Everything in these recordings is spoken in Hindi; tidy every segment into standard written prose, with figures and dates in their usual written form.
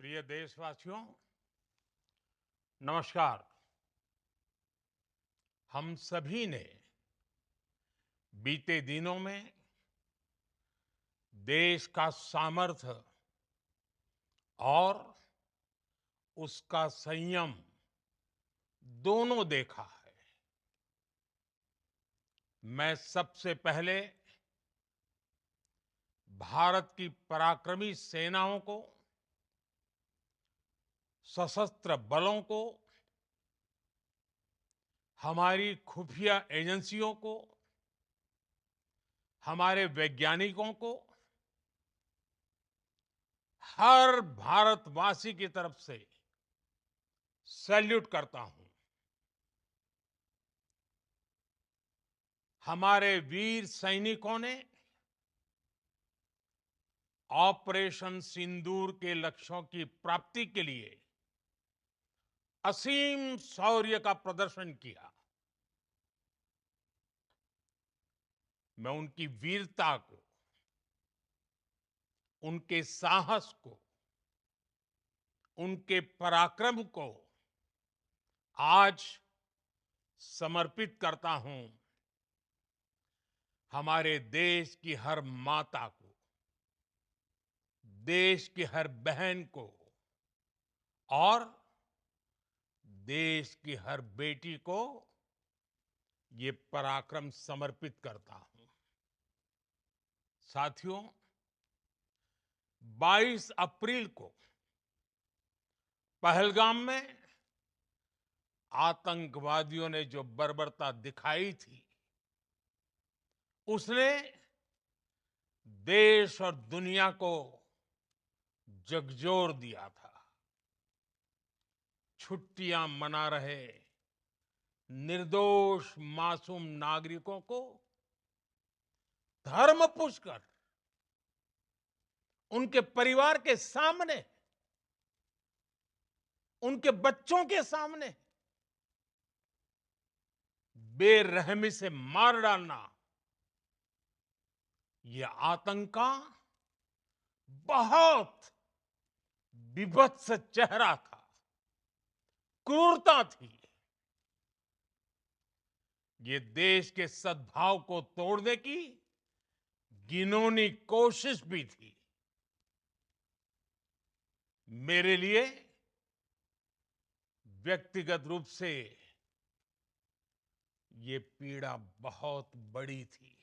प्रिय देशवासियों, नमस्कार। हम सभी ने बीते दिनों में देश का सामर्थ्य और उसका संयम दोनों देखा है। मैं सबसे पहले भारत की पराक्रमी सेनाओं को, सशस्त्र बलों को, हमारी खुफिया एजेंसियों को, हमारे वैज्ञानिकों को, हर भारतवासी की तरफ से सैल्यूट करता हूं। हमारे वीर सैनिकों ने ऑपरेशन सिंदूर के लक्ष्यों की प्राप्ति के लिए असीम शौर्य का प्रदर्शन किया। मैं उनकी वीरता को, उनके साहस को, उनके पराक्रम को आज समर्पित करता हूं हमारे देश की हर माता को, देश की हर बहन को और देश की हर बेटी को ये पराक्रम समर्पित करता हूं। साथियों, 22 अप्रैल को पहलगाम में आतंकवादियों ने जो बर्बरता दिखाई थी, उसने देश और दुनिया को झकझोर दिया था। छुट्टियां मना रहे निर्दोष मासूम नागरिकों को धर्म पूछकर उनके परिवार के सामने, उनके बच्चों के सामने बेरहमी से मार डालना, यह आतंक का बहुत बीभत्स चेहरा था, क्रूरता थी। ये देश के सद्भाव को तोड़ने की घिनौनी कोशिश भी थी। मेरे लिए व्यक्तिगत रूप से ये पीड़ा बहुत बड़ी थी।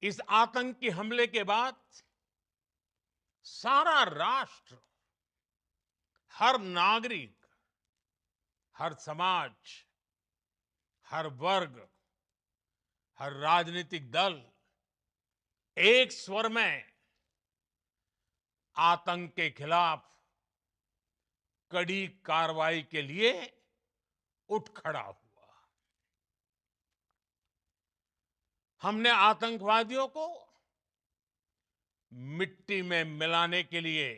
इस आतंकी हमले के बाद सारा राष्ट्र, हर नागरिक, हर समाज, हर वर्ग, हर राजनीतिक दल एक स्वर में आतंक के खिलाफ कड़ी कार्रवाई के लिए उठ खड़ा हुआ। हमने आतंकवादियों को मिट्टी में मिलाने के लिए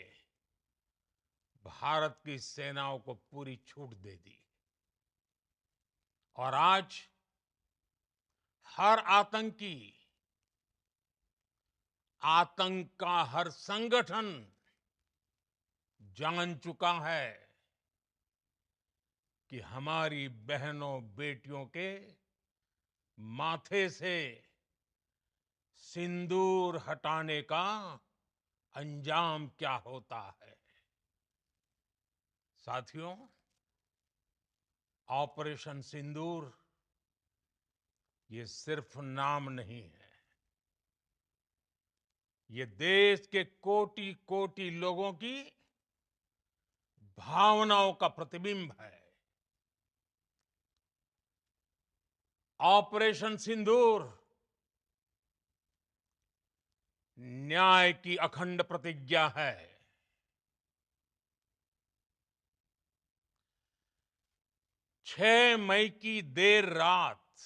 भारत की सेनाओं को पूरी छूट दे दी और आज हर आतंकी, आतंक का हर संगठन जान चुका है कि हमारी बहनों बेटियों के माथे से सिंदूर हटाने का अंजाम क्या होता है। साथियों, ऑपरेशन सिंदूर ये सिर्फ नाम नहीं है, ये देश के कोटि कोटि लोगों की भावनाओं का प्रतिबिंब है। ऑपरेशन सिंदूर न्याय की अखंड प्रतिज्ञा है। 6 मई की देर रात,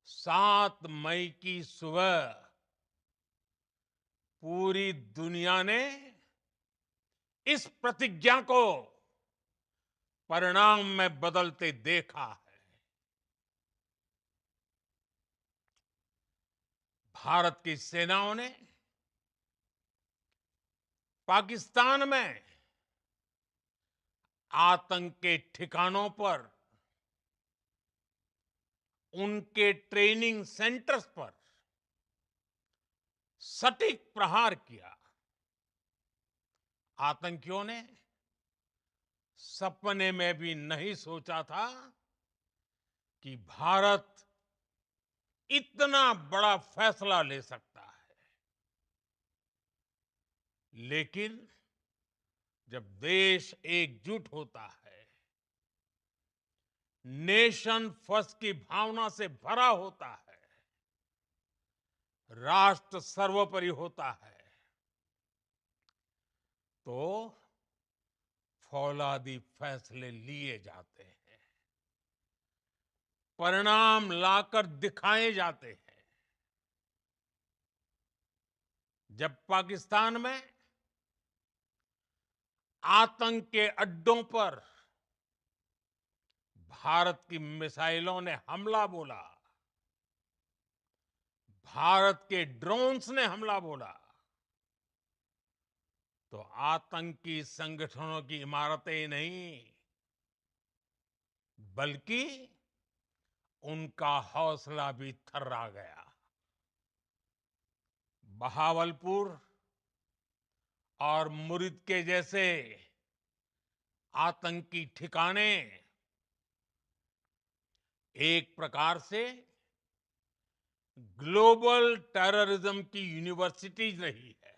7 मई की सुबह पूरी दुनिया ने इस प्रतिज्ञा को परिणाम में बदलते देखा है। भारत की सेनाओं ने पाकिस्तान में आतंक के ठिकानों पर, उनके ट्रेनिंग सेंटर्स पर सटीक प्रहार किया। आतंकियों ने सपने में भी नहीं सोचा था कि भारत इतना बड़ा फैसला ले सकता है। लेकिन जब देश एकजुट होता है, नेशन फर्स्ट की भावना से भरा होता है, राष्ट्र सर्वोपरि होता है, तो फौलादी फैसले लिए जाते हैं, परिणाम लाकर दिखाए जाते हैं। जब पाकिस्तान में आतंक के अड्डों पर भारत की मिसाइलों ने हमला बोला, भारत के ड्रोन्स ने हमला बोला, तो आतंकी संगठनों की इमारतें नहीं, बल्कि उनका हौसला भी थर्रा गया। बहावलपुर और मुरिद के जैसे आतंकी ठिकाने एक प्रकार से ग्लोबल टेररिज्म की यूनिवर्सिटीज रही है।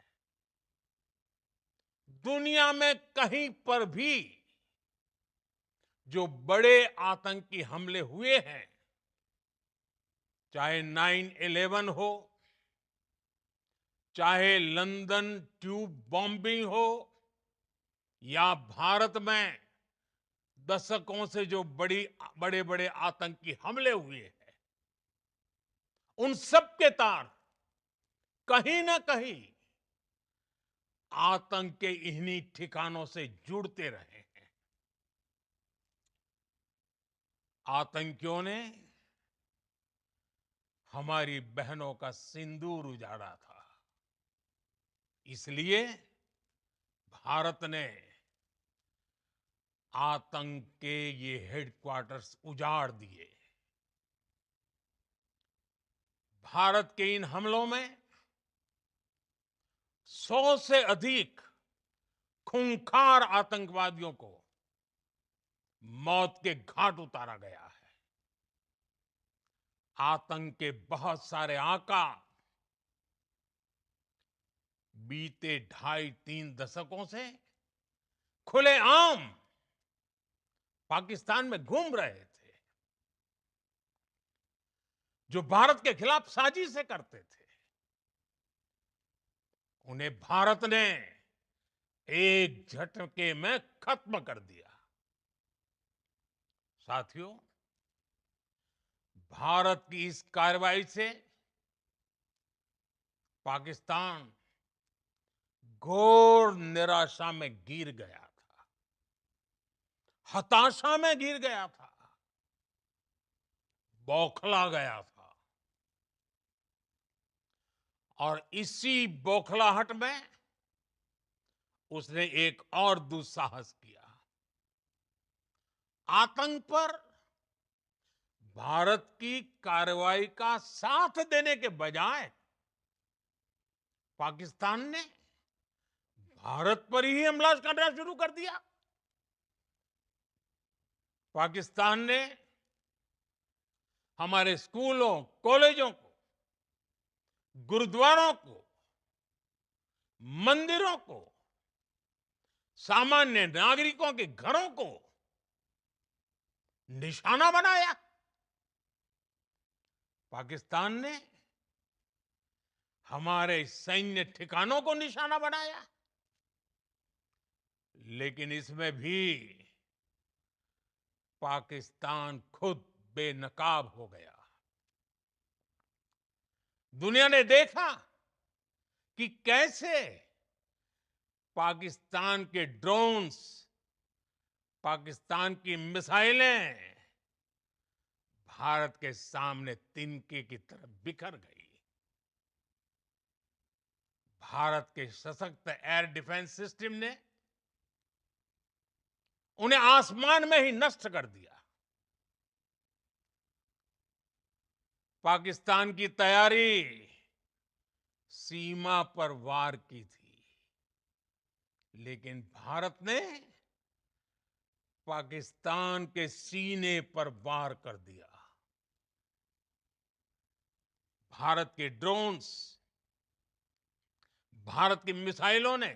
दुनिया में कहीं पर भी जो बड़े आतंकी हमले हुए हैं, चाहे 9/11 हो, चाहे लंदन ट्यूब बॉम्बिंग हो, या भारत में दशकों से जो बड़े बड़े आतंकी हमले हुए हैं, उन सब के तार कहीं ना कहीं आतंक के इन्हीं ठिकानों से जुड़ते रहे हैं। आतंकियों ने हमारी बहनों का सिंदूर उजाड़ा था, इसलिए भारत ने आतंक के ये हेडक्वार्टर्स उजाड़ दिए। भारत के इन हमलों में 100 से अधिक खूंखार आतंकवादियों को मौत के घाट उतारा गया है। आतंक के बहुत सारे आका बीते 2.5-3 दशकों से खुलेआम पाकिस्तान में घूम रहे थे, जो भारत के खिलाफ साजिशें करते थे। उन्हें भारत ने एक झटके में खत्म कर दिया। साथियों, भारत की इस कार्रवाई से पाकिस्तान घोर निराशा में गिर गया था, हताशा में गिर गया था, बौखला गया था। और इसी बौखलाहट में उसने एक और दुस्साहस किया। आतंक पर भारत की कार्रवाई का साथ देने के बजाय पाकिस्तान ने भारत पर ही हमला करना शुरू कर दिया। पाकिस्तान ने हमारे स्कूलों, कॉलेजों को, गुरुद्वारों को, मंदिरों को, सामान्य नागरिकों के घरों को निशाना बनाया। पाकिस्तान ने हमारे सैन्य ठिकानों को निशाना बनाया। लेकिन इसमें भी पाकिस्तान खुद बेनकाब हो गया। दुनिया ने देखा कि कैसे पाकिस्तान के ड्रोन्स, पाकिस्तान की मिसाइलें भारत के सामने तिनके की तरह बिखर गई। भारत के सशक्त एयर डिफेंस सिस्टम ने उन्हें आसमान में ही नष्ट कर दिया। पाकिस्तान की तैयारी सीमा पर वार की थी, लेकिन भारत ने पाकिस्तान के सीने पर वार कर दिया। भारत के ड्रोन्स, भारत की मिसाइलों ने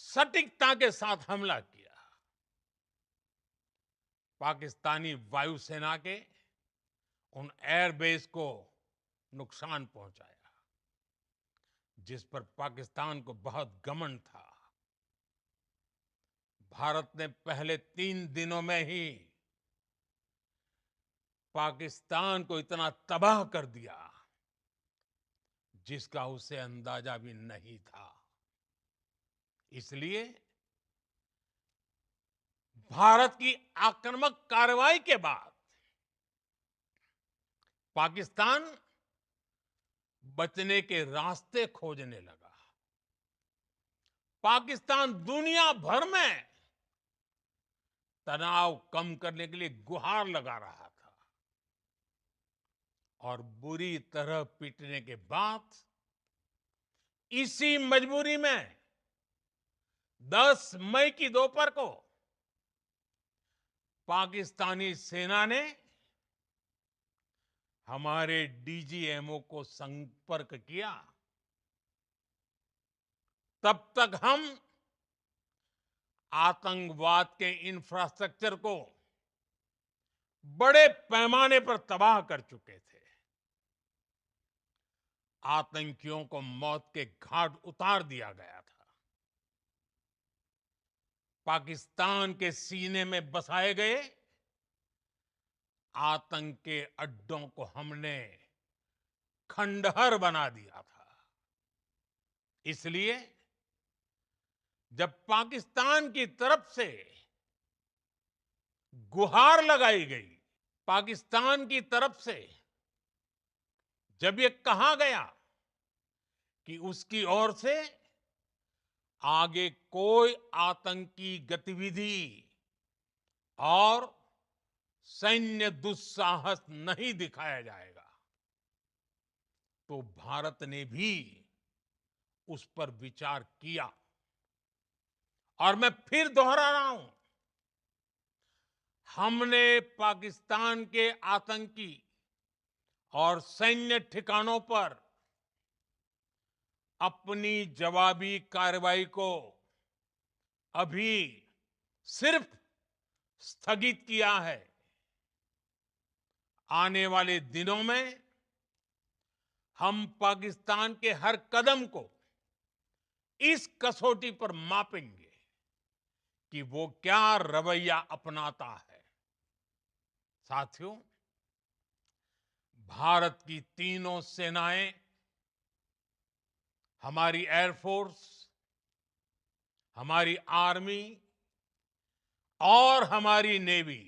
सटीकता के साथ हमला किया। पाकिस्तानी वायुसेना के उन एयरबेस को नुकसान पहुंचाया, जिस पर पाकिस्तान को बहुत घमंड था। भारत ने पहले 3 दिनों में ही पाकिस्तान को इतना तबाह कर दिया, जिसका उसे अंदाजा भी नहीं था। इसलिए भारत की आक्रामक कार्रवाई के बाद पाकिस्तान बचने के रास्ते खोजने लगा। पाकिस्तान दुनिया भर में तनाव कम करने के लिए गुहार लगा रहा था, और बुरी तरह पीटने के बाद इसी मजबूरी में 10 मई की दोपहर को पाकिस्तानी सेना ने हमारे डीजीएमओ को संपर्क किया। तब तक हम आतंकवाद के इंफ्रास्ट्रक्चर को बड़े पैमाने पर तबाह कर चुके थे। आतंकियों को मौत के घाट उतार दिया गया था। पाकिस्तान के सीने में बसाए गए आतंक के अड्डों को हमने खंडहर बना दिया था। इसलिए जब पाकिस्तान की तरफ से गुहार लगाई गई, पाकिस्तान की तरफ से जब ये कहा गया कि उसकी ओर से आगे कोई आतंकी गतिविधि और सैन्य दुस्साहस नहीं दिखाया जाएगा, तो भारत ने भी उस पर विचार किया। और मैं फिर दोहरा रहा हूं, हमने पाकिस्तान के आतंकी और सैन्य ठिकानों पर अपनी जवाबी कार्रवाई को अभी सिर्फ स्थगित किया है। आने वाले दिनों में हम पाकिस्तान के हर कदम को इस कसौटी पर मापेंगे कि वो क्या रवैया अपनाता है। साथियों, भारत की तीनों सेनाएं, हमारी एयरफोर्स, हमारी आर्मी और हमारी नेवी,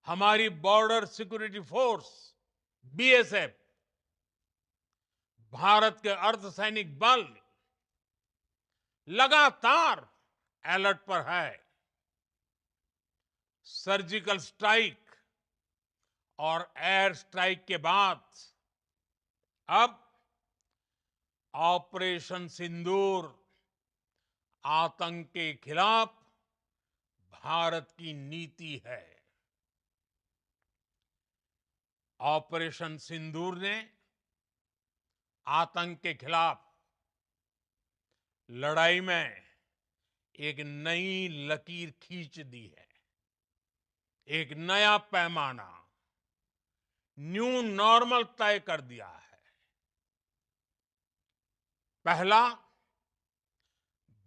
हमारी border security force BSF, Bharat के अर्धसैनिक बल लगातार अलर्ट पर है। सर्जिकल स्ट्राइक और एयर स्ट्राइक के बाद अब ऑपरेशन सिंदूर आतंक के खिलाफ भारत की नीति है। ऑपरेशन सिंदूर ने आतंक के खिलाफ लड़ाई में एक नई लकीर खींच दी है, एक नया पैमाना, न्यू नॉर्मल तय कर दिया है। पहला,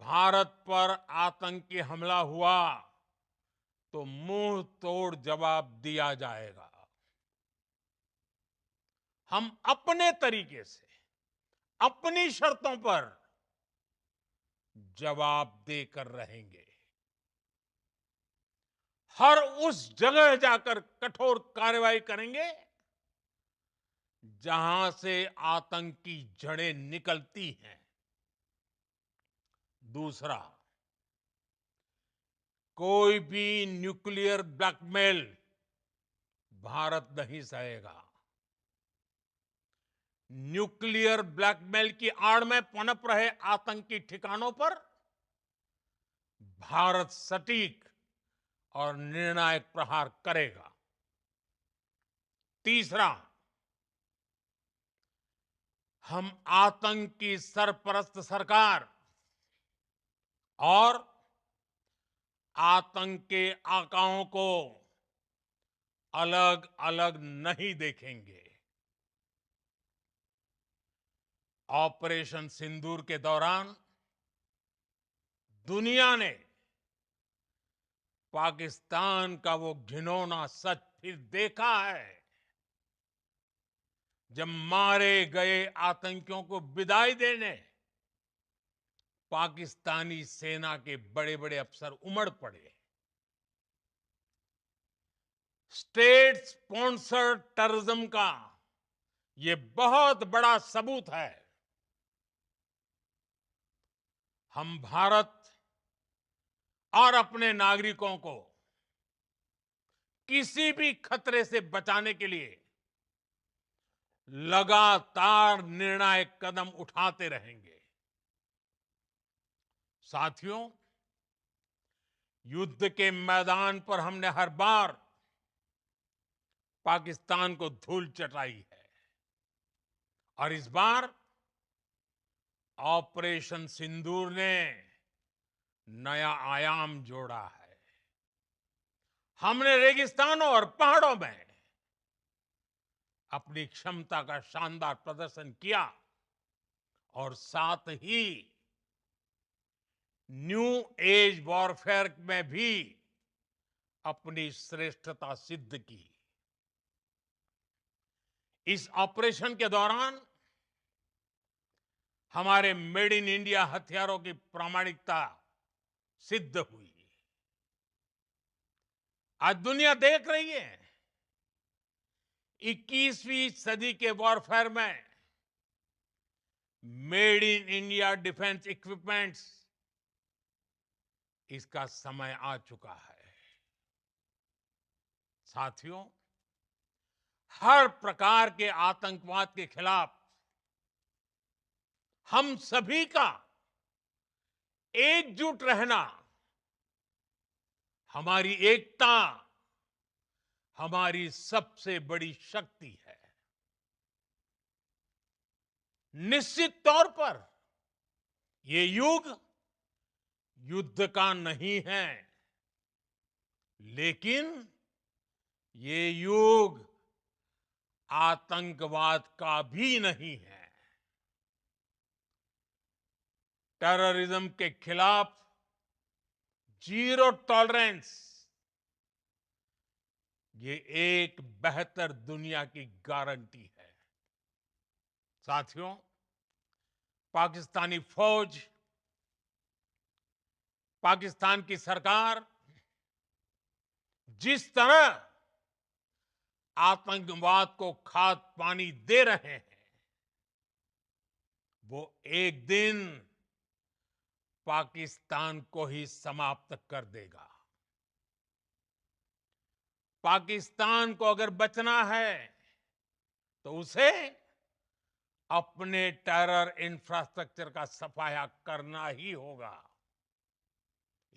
भारत पर आतंकी हमला हुआ तो मुंह तोड़ जवाब दिया जाएगा। हम अपने तरीके से, अपनी शर्तों पर जवाब देकर रहेंगे। हर उस जगह जाकर कठोर कार्रवाई करेंगे जहां से आतंक की जड़ें निकलती हैं। दूसरा, कोई भी न्यूक्लियर ब्लैकमेल भारत नहीं सहेगा। न्यूक्लियर ब्लैकमेल की आड़ में पनप रहे आतंकी ठिकानों पर भारत सटीक और निर्णायक प्रहार करेगा। तीसरा, हम आतंक की सरपरस्त सरकार और आतंक के आकाओं को अलग अलग नहीं देखेंगे। ऑपरेशन सिंदूर के दौरान दुनिया ने पाकिस्तान का वो घिनौना सच फिर देखा है, जब मारे गए आतंकियों को विदाई देने पाकिस्तानी सेना के बड़े बड़े अफसर उमड़ पड़े। स्टेट स्पॉन्सर्ड टेररिज्म का ये बहुत बड़ा सबूत है। हम भारत और अपने नागरिकों को किसी भी खतरे से बचाने के लिए लगातार निर्णायक कदम उठाते रहेंगे। साथियों, युद्ध के मैदान पर हमने हर बार पाकिस्तान को धूल चटाई है और इस बार ऑपरेशन सिंदूर ने नया आयाम जोड़ा है। हमने रेगिस्तानों और पहाड़ों में अपनी क्षमता का शानदार प्रदर्शन किया और साथ ही न्यू एज वॉरफेयर में भी अपनी श्रेष्ठता सिद्ध की। इस ऑपरेशन के दौरान हमारे मेड इन इंडिया हथियारों की प्रामाणिकता सिद्ध हुई। आज दुनिया देख रही है 21वीं सदी के वॉरफेयर में made in India defence equipments, इसका समय आ चुका है। साथियों, हर प्रकार के आतंकवाद के खिलाफ हम सभी का एकजुट रहना हमारी एकता, हमारी सबसे बड़ी शक्ति है। निश्चित तौर पर ये युग युद्ध का नहीं है, लेकिन ये युग आतंकवाद का भी नहीं है। टेररिज्म के खिलाफ जीरो टॉलरेंस, ये एक बेहतर दुनिया की गारंटी है। साथियों, पाकिस्तानी फौज, पाकिस्तान की सरकार जिस तरह आतंकवाद को खाद पानी दे रहे हैं, वो एक दिन पाकिस्तान को ही समाप्त कर देगा। पाकिस्तान को अगर बचना है तो उसे अपने टेरर इंफ्रास्ट्रक्चर का सफाया करना ही होगा।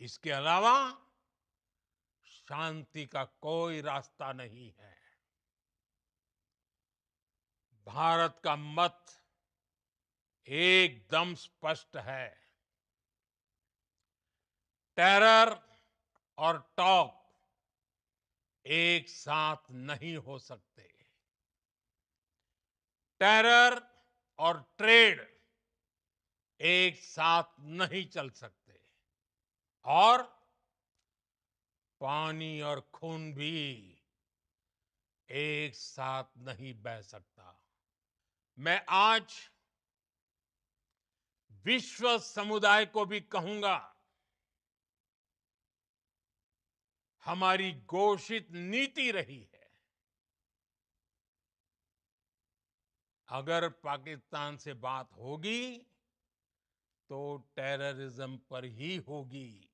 इसके अलावा शांति का कोई रास्ता नहीं है। भारत का मत एकदम स्पष्ट है। टेरर और टॉक एक साथ नहीं हो सकते। टेरर और ट्रेड एक साथ नहीं चल सकते और पानी और खून भी एक साथ नहीं बह सकता। मैं आज विश्व समुदाय को भी कहूंगा, हमारी घोषित नीति रही है अगर पाकिस्तान से बात होगी तो टेररिज्म पर ही होगी।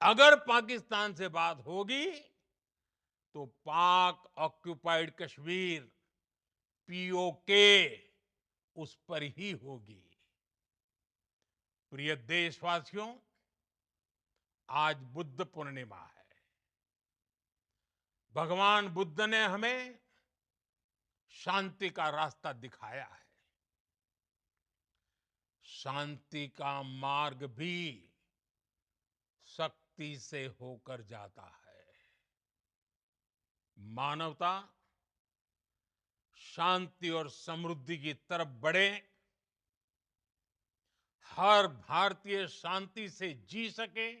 अगर पाकिस्तान से बात होगी तो पाक ऑक्युपाइड कश्मीर पीओके उस पर ही होगी। प्रिय देशवासियों, आज बुद्ध पूर्णिमा है। भगवान बुद्ध ने हमें शांति का रास्ता दिखाया है। शांति का मार्ग भी शक्ति से होकर जाता है। मानवता शांति और समृद्धि की तरफ बढ़े, हर भारतीय शांति से जी सके,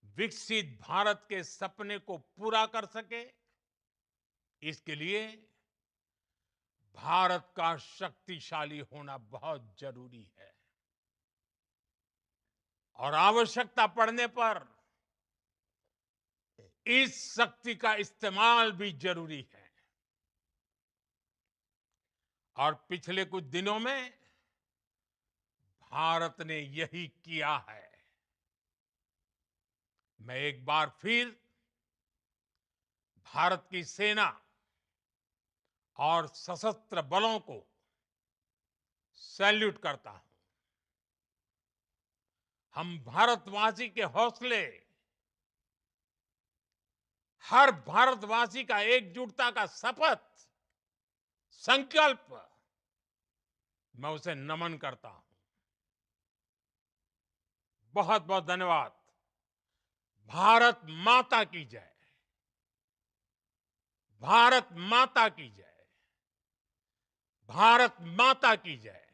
विकसित भारत के सपने को पूरा कर सके, इसके लिए भारत का शक्तिशाली होना बहुत जरूरी है। और आवश्यकता पड़ने पर इस शक्ति का इस्तेमाल भी जरूरी है। और पिछले कुछ दिनों में भारत ने यही किया है। मैं एक बार फिर भारत की सेना और सशस्त्र बलों को सैल्यूट करता हूं। हम भारतवासी के हौसले, हर भारतवासी का एकजुटता का शपथ, संकल्प, मैं उसे नमन करता हूं। बहुत बहुत धन्यवाद। भारत माता की जय। भारत माता की जय। भारत माता की जय।